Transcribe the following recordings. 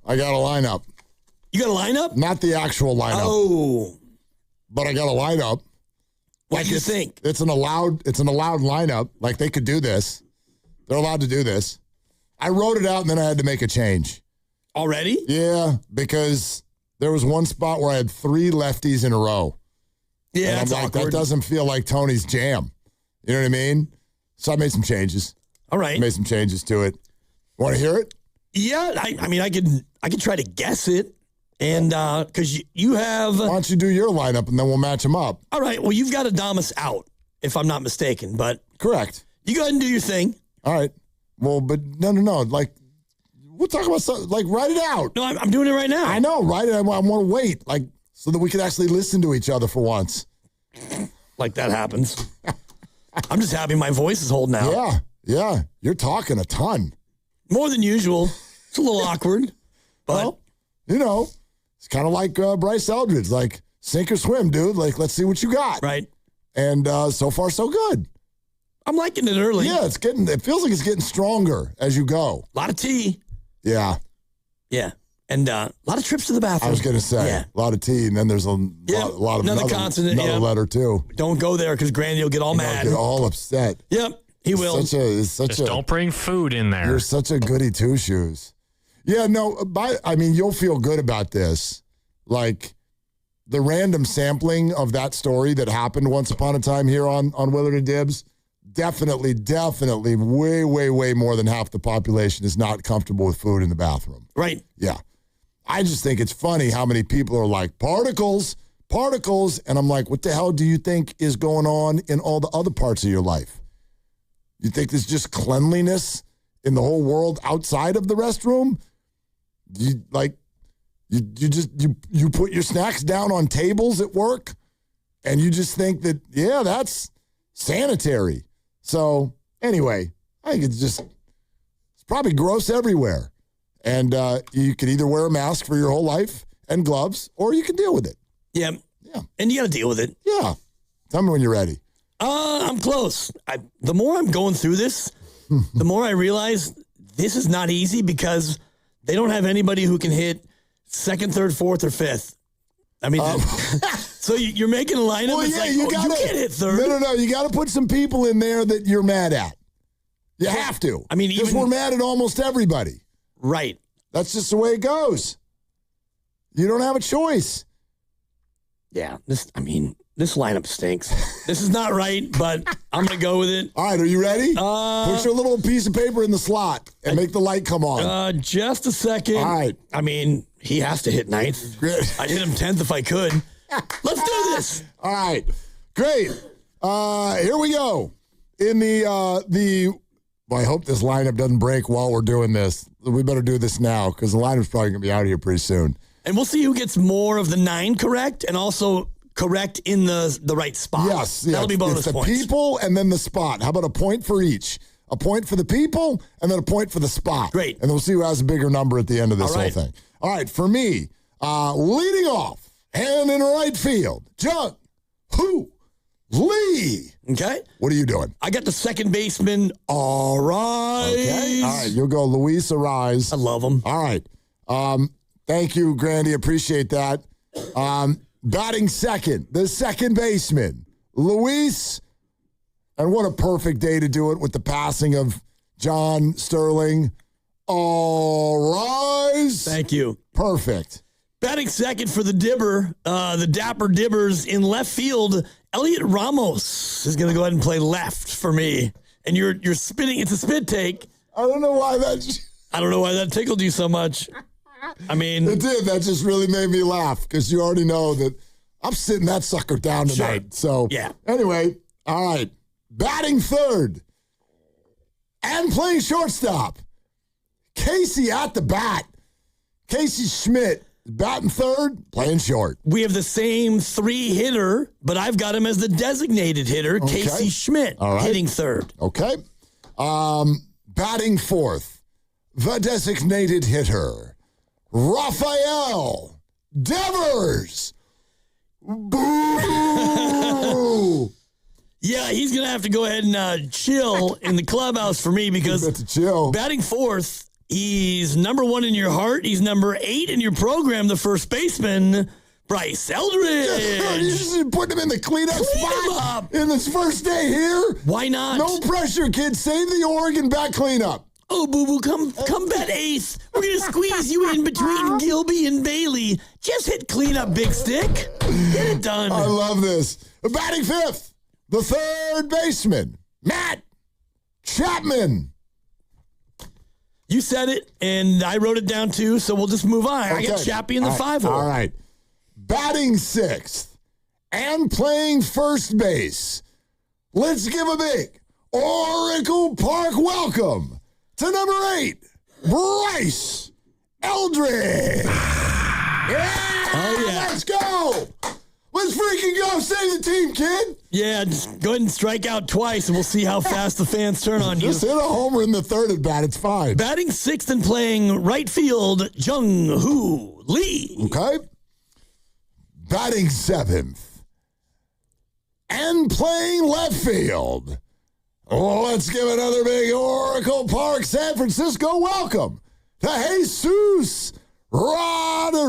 I got a lineup. You got a lineup? Not the actual lineup. Oh. But I got a lineup. What do you think? It's an allowed lineup. Like, they could do this. They're allowed to do this. I wrote it out, and then I had to make a change. Already? Yeah, because there was one spot where I had 3 lefties in a row. Yeah, and that's I'm like, awkward. that doesn't feel like Tony's jam. You know what I mean? So I made some changes. All right. Made some changes to it. Want to hear it? Yeah, I mean, I could try to guess it. And because you have... Why don't you do your lineup, and then we'll match them up. All right, well, you've got Adames out, if I'm not mistaken. But correct. You go ahead and do your thing. All right. Well, but no. Like, we'll talk about something. Like, write it out. No, I'm doing it right now. I know. Write it. I want to wait, like, so that we can actually listen to each other for once. Like that happens. I'm just happy my voice is holding out. Yeah. You're talking a ton. More than usual. It's a little awkward. But, well, you know, it's kind of like Bryce Eldridge. Like, sink or swim, dude. Like, let's see what you got. Right. And so far, so good. I'm liking it early. Yeah, it feels like it's getting stronger as you go. A lot of tea. Yeah. Yeah. And a lot of trips to the bathroom. I was going to say, a lot of tea, and then there's a lot of another consonant. Another letter, too. Don't go there, because Grandy will get all mad. Get all upset. Yep, he will. Don't bring food in there. You're such a goody two-shoes. Yeah, no, you'll feel good about this. Like, the random sampling of that story that happened once upon a time here on Willard and Dibs, definitely, way, way, way more than half the population is not comfortable with food in the bathroom. Right. Yeah. I just think it's funny how many people are like, particles. And I'm like, what the hell do you think is going on in all the other parts of your life? You think there's just cleanliness in the whole world outside of the restroom? You put your snacks down on tables at work, and you just think that, that's sanitary. So anyway, I think it's probably gross everywhere. And you can either wear a mask for your whole life and gloves, or you can deal with it. Yeah. And you got to deal with it. Yeah. Tell me when you're ready. I'm close. The more I'm going through this, the more I realize this is not easy, because they don't have anybody who can hit second, third, fourth, or fifth. I mean, so you're making a lineup. Well, yeah, you can't hit third. No. You got to put some people in there that you're mad at. You have to. I mean, because we're mad at almost everybody. Right. That's just the way it goes. You don't have a choice. Yeah. This lineup stinks. This is not right, but I'm going to go with it. All right. Are you ready? Put your little piece of paper in the slot and make the light come on. Just a second. All right. I mean, he has to hit ninth. Great. I'd hit him 10th if I could. Let's do this. All right. Great. Here we go. In I hope this lineup doesn't break while we're doing this. We better do this now, because the lineup's probably going to be out here pretty soon. And we'll see who gets more of the 9 correct, and also correct in the right spot. Yes. That'll be bonus points. It's the people and then the spot. How about a point for each? A point for the people and then a point for the spot. Great. And we'll see who has a bigger number at the end of this whole thing. All right. For me, leading off and in right field, Jung Hoo Lee. Okay. What are you doing? I got the second baseman, Arise. Okay. All right. You'll go Luis Arise. I love him. All right. Thank you, Grandy. Appreciate that. Batting second, the second baseman, Luis. And what a perfect day to do it with the passing of John Sterling. Arise. Thank you. Perfect. Batting second for the Dipper, the Dapper Dibbers in left field, Elliot Ramos is going to go ahead and play left for me. And you're spinning. It's a spit take. I don't know why that tickled you so much. I mean, it did. That just really made me laugh, because you already know that I'm sitting that sucker down tonight. Sure. So yeah. Anyway, all right. Batting third and playing shortstop, Casey at the bat. Casey Schmidt batting third, playing short. We have the same 3-hitter, but I've got him as the designated hitter, Okay. Casey Schmidt, hitting third. Okay. Batting fourth, the designated hitter, Rafael Devers. Boo! Yeah, he's going to have to go ahead and chill in the clubhouse for me, because to chill. Batting fourth, He's number 1 in your heart. He's number 8 in your program, the first baseman, Bryce Eldridge. You're just putting him in the cleanup spot in this first day here. Why not? No pressure, kids. Save the Oregon back cleanup. Oh, boo-boo, come bet 8th. We're going to squeeze you in between Gilby and Bailey. Just hit cleanup, big stick. Get it done. I love this. Batting 5th, the third baseman, Matt Chapman. You said it, and I wrote it down too, so we'll just move on. Okay. I got Chappie in the 5-hole. All right. Batting 6th and playing first base. Let's give a big Oracle Park welcome to number 8, Bryce Eldridge. Yeah, oh, yeah. Let's go. Let's freaking go. Save the team, kid. Yeah, just go ahead and strike out twice, and we'll see how fast the fans turn on you. Just hit a homer in the 3rd at bat. It's fine. Batting 6th and playing right field, Jung-Hoo Lee. Okay. Batting 7th and playing left field. Let's give another big Oracle Park, San Francisco welcome to Jesús Rodríguez.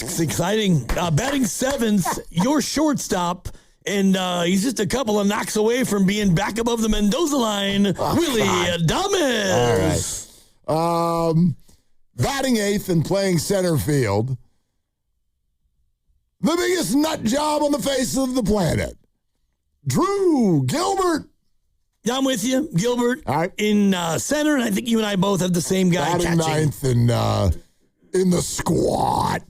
It's exciting. Batting 7th, your shortstop, and he's just a couple of knocks away from being back above the Mendoza line, Willy Adames. All right. Batting 8th and playing center field. The biggest nut job on the face of the planet, Drew Gilbert. Yeah, I'm with you, Gilbert. All right. In center, and I think you and I both have the same guy Batting catching. 9th in the squad.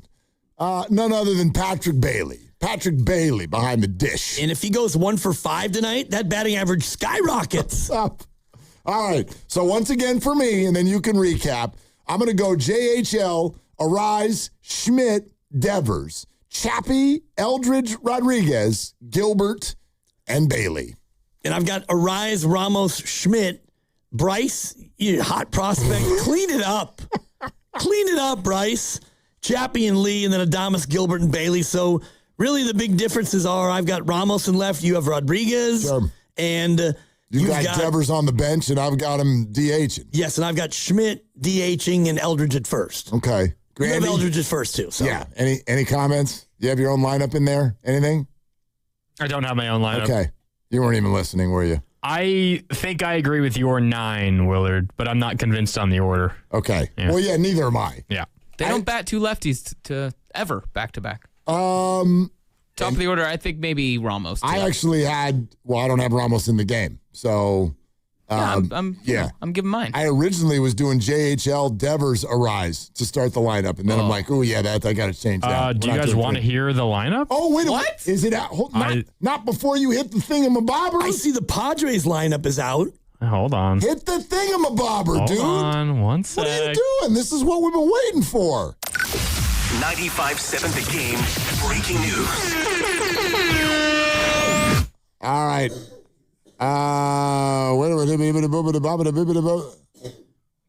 None other than Patrick Bailey. Patrick Bailey behind the dish. And if he goes 1 for 5 tonight, that batting average skyrockets. Up. All right. So once again for me, and then you can recap, I'm going to go JHL, Arise, Schmidt, Devers, Chappie, Eldridge, Rodríguez, Gilbert, and Bailey. And I've got Arise, Ramos, Schmidt, Bryce, you hot prospect. Clean it up. Clean it up, Bryce. Chappie and Lee, and then Adames, Gilbert, and Bailey. So really the big differences are I've got Ramos in left, you have Rodríguez, Sure. and You've got Devers on the bench, and I've got him DHing. Yes, and I've got Schmidt, DHing, and Eldridge at first. Okay. You have Eldridge at first, too. So. Yeah. Any comments? You have your own lineup in there? Anything? I don't have my own lineup. Okay. You weren't even listening, were you? I think I agree with your 9, Willard, but I'm not convinced on the order. Okay. Yeah. Well, yeah, neither am I. Yeah. They don't bat 2 lefties to ever back-to-back. Top of the order, I think maybe Ramos. Too. I actually had, I don't have Ramos in the game. So, I'm giving mine. I originally was doing JHL Devers Arise to start the lineup. And then I'm like, I got to change that. Do you guys want to hear the lineup? Oh, wait a What? minute. Is it out? Not before you hit the thingamabobber? I see the Padres lineup is out. Hold on. Hit the thingamabobber, dude. Hold on one sec. What are you doing? This is what we've been waiting for. 95.7 The Game breaking news. All right. You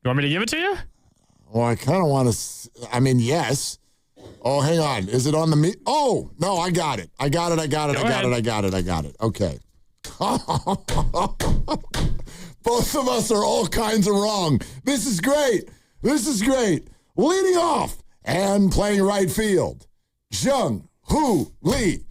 want me to give it to you? Well, I kind of want to. Yes. Oh, hang on. Is it on the meet? Oh, no, I got it. I got it. Okay. Both of us are all kinds of wrong. This is great. Leading off and playing right field, Jung-Hoo Lee.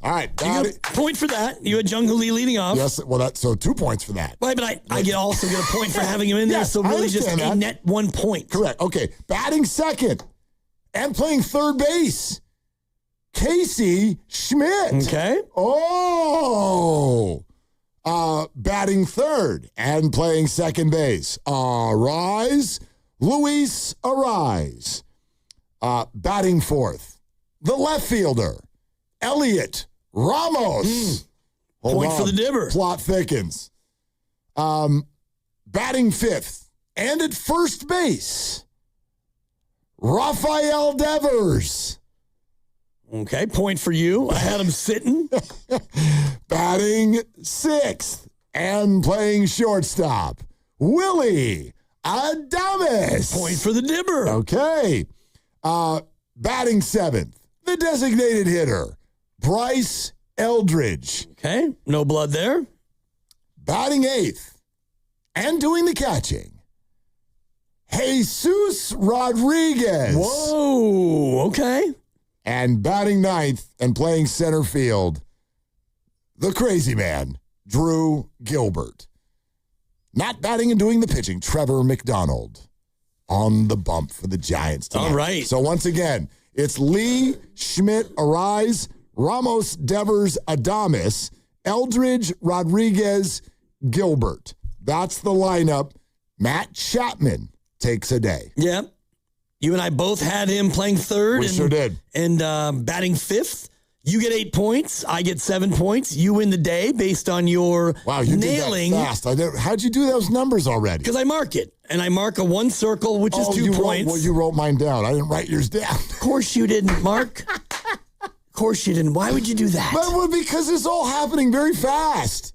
All right, got it. Point for that. You had Jung-Hoo Lee leading off. Yes, well, so 2 points for that. Right, but I also get a point for having him in there, Yes, so I really just understand a that. net 1 point. Correct. Okay, batting second and playing third base, Casey Schmidt. Okay. Oh. Batting third and playing second base, Luis Arise. Batting fourth, the left fielder, Elliot Ramos. Point for the Dibber. Plot thickens. Batting fifth and at first base, Rafael Devers. Okay, point for you. I had him sitting. Batting sixth and playing shortstop, Willy Adames. Point for the Dibber. Okay. Batting seventh, the designated hitter, Bryce Eldridge. Okay, no blood there. Batting eighth and doing the catching, Jesús Rodríguez. Whoa, okay. And batting ninth and playing center field, the crazy man, Drew Gilbert. Not batting and doing the pitching, Trevor McDonald on the bump for the Giants tonight. All right. So once again, it's Lee, Schmidt, Arise, Ramos, Devers, Adames, Eldridge, Rodríguez, Gilbert. That's the lineup. Matt Chapman takes a day. Yeah. You and I both had him playing third. We sure did. And batting fifth. You get 8 points. I get 7 points. You win the day based on your nailing. Did that fast. How'd you do those numbers already? Because I mark it. And I mark a one circle, which is 2 points. You wrote mine down. I didn't write yours down. Of course you didn't, Mark. Of course you didn't. Why would you do that? Because it's all happening very fast.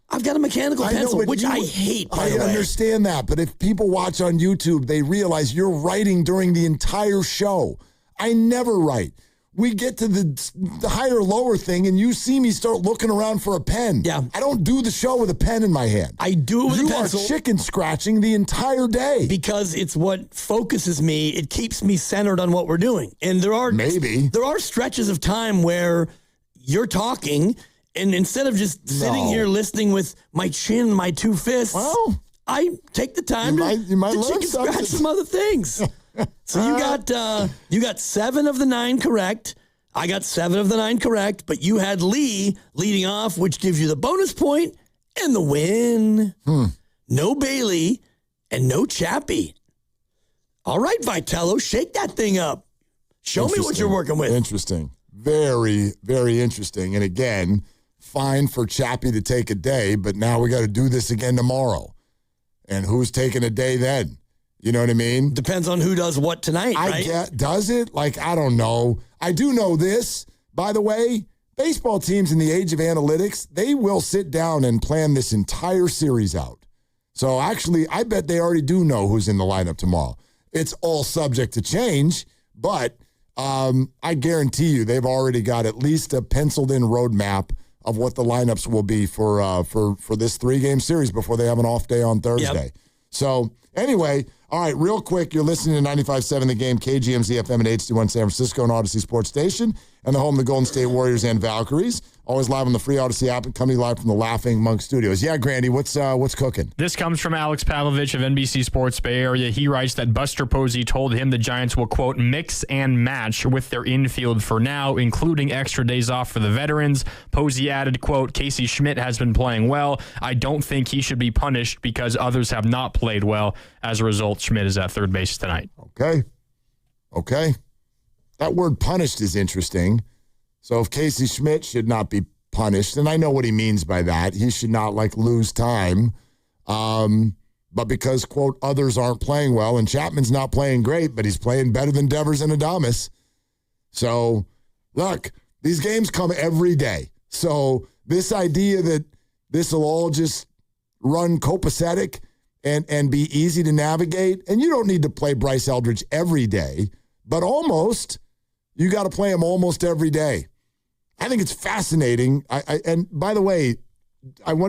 I've got a mechanical pencil, which I hate, by the way. I understand that, but if people watch on YouTube, they realize you're writing during the entire show. I never write. We get to the higher, lower thing, and you see me start looking around for a pen. Yeah. I don't do the show with a pen in my hand. I do it with a pencil. You are chicken scratching the entire day. Because it's what focuses me. It keeps me centered on what we're doing. And there are stretches of time where you're talking, and instead of just sitting here listening with my chin and my 2 fists, I take the time to chicken scratch some other things. So you got 7 of the 9 correct. I got 7 of the 9 correct, but you had Lee leading off, which gives you the bonus point and the win. No Bailey and no Chappie. All right, Vitello, shake that thing up. Show me what you're working with. Interesting. Very, very interesting. And again, fine for Chappie to take a day, but now we got to do this again tomorrow. And who's taking a day then? You know what I mean? Depends on who does what tonight, right? Does it? I don't know. I do know this, by the way. Baseball teams in the age of analytics, they will sit down and plan this entire series out. So actually, I bet they already do know who's in the lineup tomorrow. It's all subject to change, but I guarantee you they've already got at least a penciled-in roadmap of what the lineups will be for this 3-game series before they have an off day on Thursday. Yep. So anyway, all right, real quick, you're listening to 95.7 The Game, KGMZ FM and HD1 San Francisco and Odyssey Sports Station, and the home of the Golden State Warriors and Valkyries. Always live on the free Odyssey app and coming live from the Laughing Monk Studios. Yeah, Grandy, what's cooking? This comes from Alex Pavlovich of NBC Sports Bay Area. He writes that Buster Posey told him the Giants will, quote, mix and match with their infield for now, including extra days off for the veterans. Posey added, quote, Casey Schmidt has been playing well. I don't think he should be punished because others have not played well. As a result, Schmidt is at third base tonight. Okay. That word punished is interesting. So if Casey Schmidt should not be punished, and I know what he means by that, he should not lose time. But because, quote, others aren't playing well, and Chapman's not playing great, but he's playing better than Devers and Adames. So, look, these games come every day. So this idea that this will all just run copacetic and be easy to navigate, and you don't need to play Bryce Eldridge every day, but almost, you got to play him almost every day. I think it's fascinating. And by the way,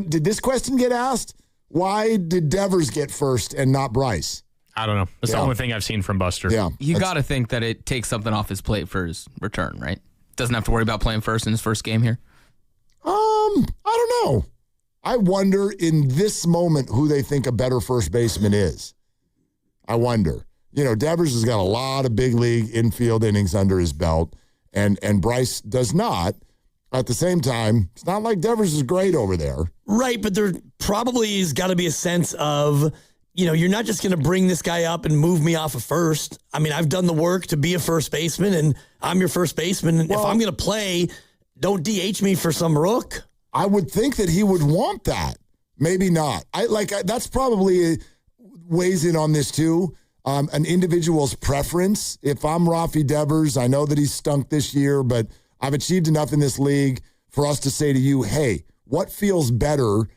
did this question get asked? Why did Devers get first and not Bryce? I don't know. That's the only thing I've seen from Buster. Yeah, you got to think that it takes something off his plate for his return, right? Doesn't have to worry about playing first in his first game here. I don't know. I wonder in this moment who they think a better first baseman is. I wonder. Devers has got a lot of big league infield innings under his belt, and Bryce does not. At the same time, it's not like Devers is great over there. Right, but there probably has got to be a sense of, you're not just going to bring this guy up and move me off of first. I mean, I've done the work to be a first baseman, and I'm your first baseman. And if I'm going to play, don't DH me for some rook. I would think that he would want that. Maybe not. That's probably weighs in on this too. An individual's preference. If I'm Rafi Devers, I know that he's stunk this year, but I've achieved enough in this league for us to say to you, hey, what feels better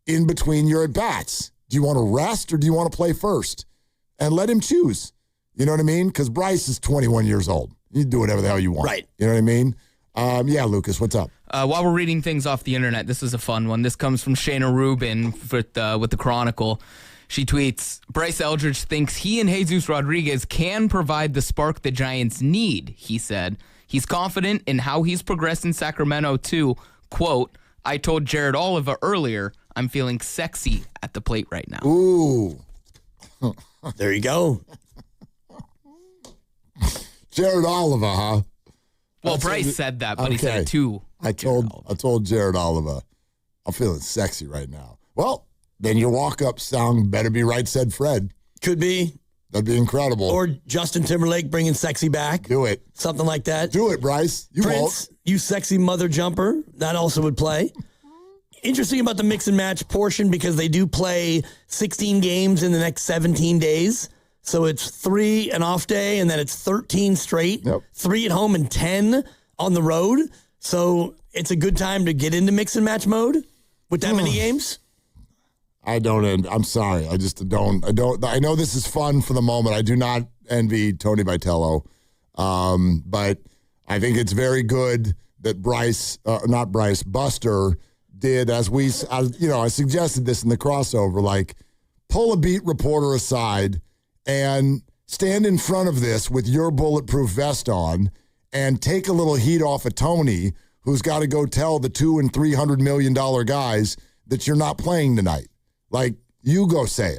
in between your at-bats? Do you want to rest or do you want to play first? And let him choose. You know what I mean? Because Bryce is 21 years old. You can do whatever the hell you want. Right. You know what I mean? Yeah, Lucas, what's up? While we're reading things off the internet, this is a fun one. This comes from Shayna Rubin with the Chronicle. She tweets, Bryce Eldridge thinks he and Jesús Rodríguez can provide the spark the Giants need, he said. He's confident in how he's progressed in Sacramento, too. Quote, I told Jared Oliva earlier, I'm feeling sexy at the plate right now. Ooh. There you go. Jared Oliva, huh? Well, Bryce said that, but he said it too. I told Jared Oliva, I'm feeling sexy right now. Well, then your walk-up song better be Right Said Fred. Could be. That'd be incredible. Or Justin Timberlake bringing sexy back. Do it. Something like that. Do it, Bryce. You Prince, won't. You sexy mother jumper. That also would play. Interesting about the mix and match portion because they do play 16 games in the next 17 days. So it's 3 an off day, and then it's 13 straight. Yep. 3 at home and 10 on the road. So it's a good time to get into mix and match mode with that many games. I'm sorry. I just don't. I know this is fun for the moment. I do not envy Tony Vitello. But I think it's very good that Buster did, I suggested this in the crossover, like pull a beat reporter aside and stand in front of this with your bulletproof vest on and take a little heat off of Tony, who's got to go tell the $200 and $300 million guys that you're not playing tonight. Like, you go say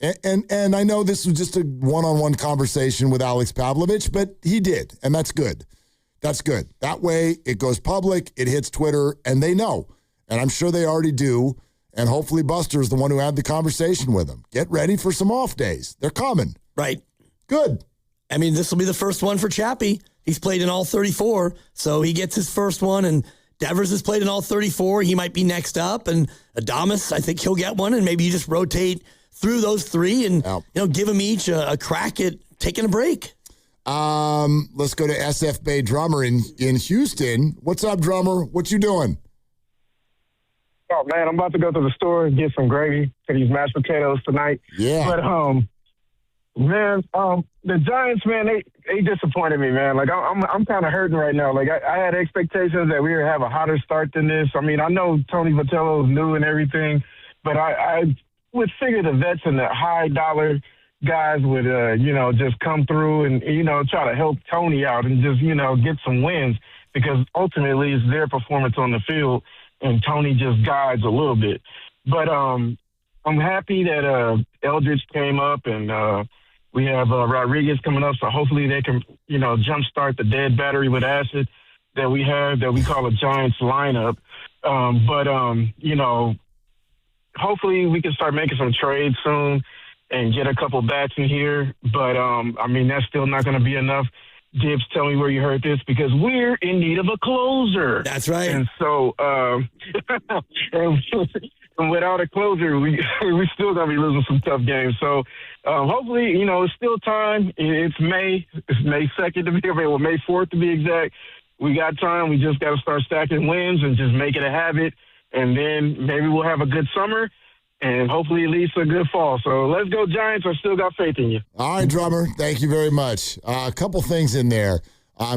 it. And I know this was just a one-on-one conversation with Alex Pavlovich, but he did, and that's good. That's good. That way, it goes public, it hits Twitter, and they know. And I'm sure they already do. And hopefully Buster is the one who had the conversation with him. Get ready for some off days. They're coming. Right. Good. I mean, this will be the first one for Chappie. He's played in all 34, so he gets his first one. And Devers has played in all 34. He might be next up. And Adames, I think he'll get one. And maybe you just rotate through those 3 and give them each a crack at taking a break. Let's go to SF Bay Drummer in Houston. What's up, Drummer? What you doing? Oh, man, I'm about to go to the store and get some gravy for these mashed potatoes tonight. Yeah. But, the Giants, man, they disappointed me, man. Like, I'm kind of hurting right now. Like, I had expectations that we would have a hotter start than this. I mean, I know Tony Vitello is new and everything, but I would figure the vets and the high-dollar guys would, just come through and, try to help Tony out and just, get some wins because ultimately it's their performance on the field. And Tony just guides a little bit. But I'm happy that Eldridge came up and we have Rodríguez coming up. So hopefully they can, jumpstart the dead battery with acid that we have that we call a Giants lineup. Hopefully we can start making some trades soon and get a couple bats in here. But, that's still not going to be enough. Gibbs, tell me where you heard this because we're in need of a closer. That's right. And so, and without a closer, we're still going to be losing some tough games. So, hopefully, it's still time. It's May 2nd to be, May 4th to be exact. We got time. We just got to start stacking wins and just make it a habit. And then maybe we'll have a good summer. And hopefully at least a good fall. So let's go Giants. I still got faith in you. All right, Drummer. Thank you very much. A couple things in there.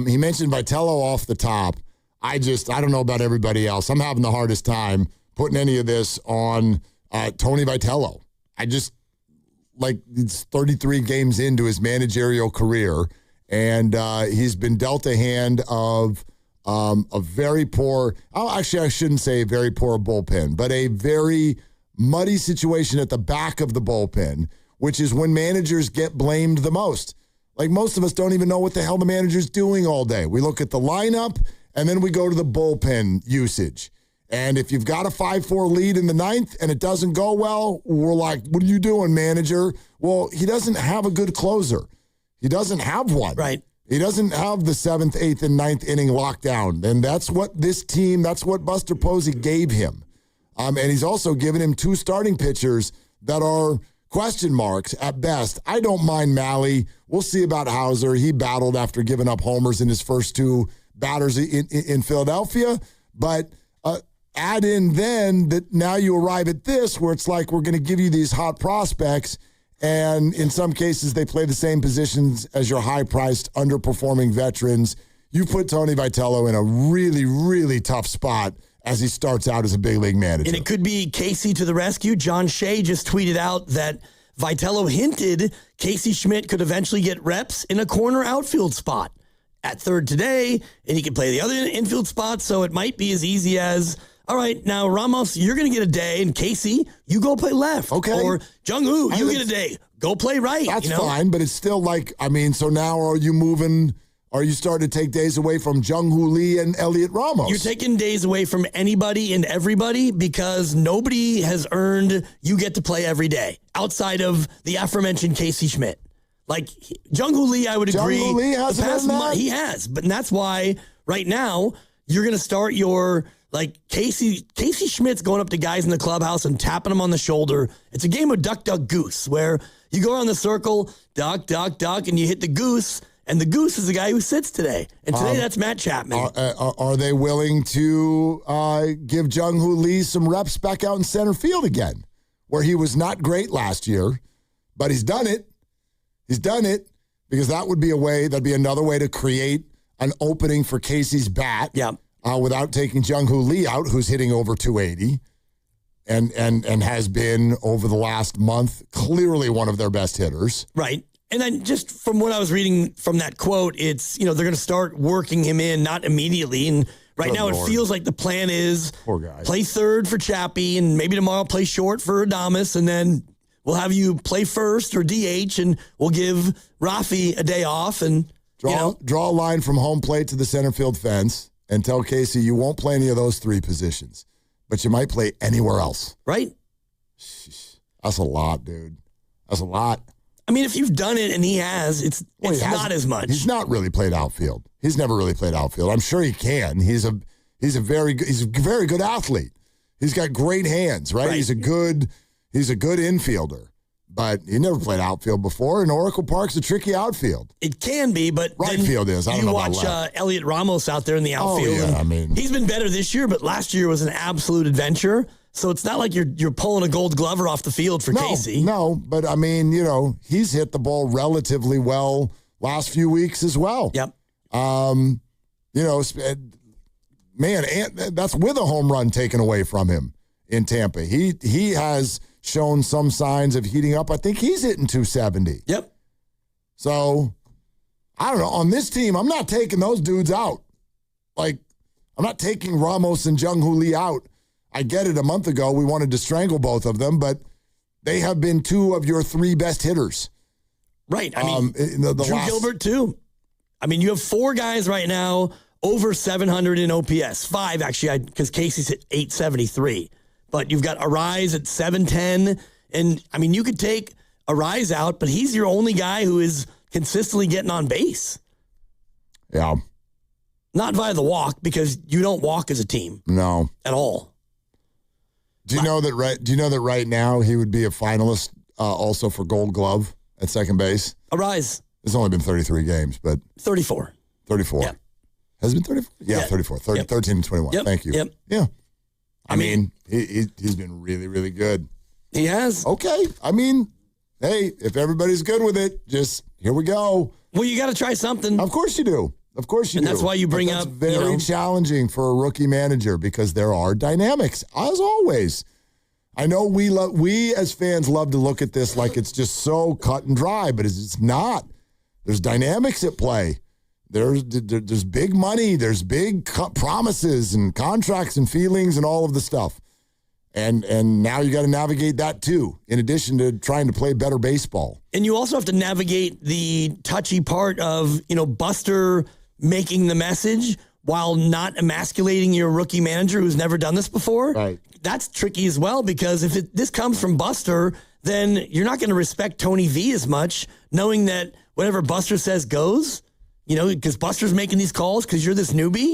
He mentioned Vitello off the top. I don't know about everybody else. I'm having the hardest time putting any of this on Tony Vitello. It's 33 games into his managerial career, and he's been dealt a hand of a very poor, I shouldn't say a very poor bullpen, but a very muddy situation at the back of the bullpen, which is when managers get blamed the most. Like most of us don't even know what the hell the manager's doing all day. We look at the lineup and then we go to the bullpen usage. And if you've got a 5-4 lead in the 9th and it doesn't go well, we're like, what are you doing, manager? Well, he doesn't have a good closer. He doesn't have one. Right. He doesn't have the 7th, 8th, and 9th inning locked down. And that's what that's what Buster Posey gave him. And he's also given him 2 starting pitchers that are question marks at best. I don't mind Malley. We'll see about Hauser. He battled after giving up homers in his first 2 batters in Philadelphia. But add in then that now you arrive at this where it's like we're going to give you these hot prospects, and in some cases they play the same positions as your high-priced, underperforming veterans. you put Tony Vitello in a really, really tough spot as he starts out as a big league manager. And it could be Casey to the rescue. John Shea just tweeted out that Vitello hinted Casey Schmidt could eventually get reps in a corner outfield spot at third today, and he could play the other infield spot. So it might be as easy as, all right, now Ramos, you're going to get a day, and Casey, you go play left. Okay. Or Jung-Hoo, you get a day. Go play right. That's fine, but it's still like, I mean, so now are you starting to take days away from Jung-Hoo Lee and Elliot Ramos? You're taking days away from anybody and everybody because nobody has earned you get to play every day outside of the aforementioned Casey Schmidt. Like Jung-Hoo Lee, I would agree. Jung-Hoo Lee hasn't done that? He has, but that's why right now you're going to start your like Casey Schmidt's going up to guys in the clubhouse and tapping them on the shoulder. It's a game of duck, duck, goose where you go around the circle, duck, duck, duck, and you hit the goose. And the goose is the guy who sits today. And today that's Matt Chapman. Are they willing to give Jung-Hoo Lee some reps back out in center field again, where he was not great last year, but he's done it. He's done it because that'd be another way to create an opening for Casey's bat without taking Jung-Hoo Lee out, who's hitting over 280 and has been over the last month clearly one of their best hitters. Right. And then just from what I was reading from that quote, it's, they're going to start working him in, not immediately. And right now it feels like the plan is play third for Chappie and maybe tomorrow play short for Adames. And then we'll have you play first or DH and we'll give Rafi a day off and draw a line from home plate to the center field fence and tell Casey you won't play any of those three positions, but you might play anywhere else. Right. That's a lot, dude. That's a lot. I mean, if you've done it and he has, it's not as much. He's not really played outfield. He's never really played outfield. I'm sure he can. He's a very good athlete. He's got great hands, right? He's a good infielder. But he never played outfield before, and Oracle Park's a tricky outfield. It can be, but right field is. I don't know about left. You watch Elliot Ramos out there in the outfield. Oh, yeah, I mean, he's been better this year, but last year was an absolute adventure. So it's not like you're pulling a Gold Glover off the field for Casey. No, but I mean, he's hit the ball relatively well last few weeks as well. Yep. Man, that's with a home run taken away from him in Tampa. He has shown some signs of heating up. I think he's hitting 270. Yep. So, I don't know. On this team, I'm not taking those dudes out. Like, I'm not taking Ramos and Jung-Hoo Lee out. I get it. A month ago, we wanted to strangle both of them, but they have been two of your three best hitters. Right. I mean, Drew Gilbert, too. I mean, you have four guys right now over 700 in OPS. Five, actually, because Casey's hit 873. But you've got Arise at 710. And, I mean, you could take Arise out, but he's your only guy who is consistently getting on base. Yeah. Not via the walk, because you don't walk as a team. No. At all. Do you know that right now he would be a finalist also for Gold Glove at second base? Arise. It's only been 33 games, but 34. 34. Yep. Has it been 34? Yeah, 34. 13 and 21. Yep. Thank you. Yep. Yeah. I mean, he's been really, really good. He has. Okay. I mean, hey, if everybody's good with it, just here we go. Well, you got to try something. Of course you do. Of course you do. And that's why you bring up. Very challenging for a rookie manager because there are dynamics, as always. I know we as fans love to look at this like it's just so cut and dry, but it's not. There's dynamics at play. There's big money. There's big promises and contracts and feelings and all of the stuff. And now you got to navigate that too, in addition to trying to play better baseball. And you also have to navigate the touchy part of, Buster making the message while not emasculating your rookie manager who's never done this before. Right. That's tricky as well, because if this comes from Buster, then you're not going to respect Tony V as much, knowing that whatever Buster says goes, because Buster's making these calls because you're this newbie.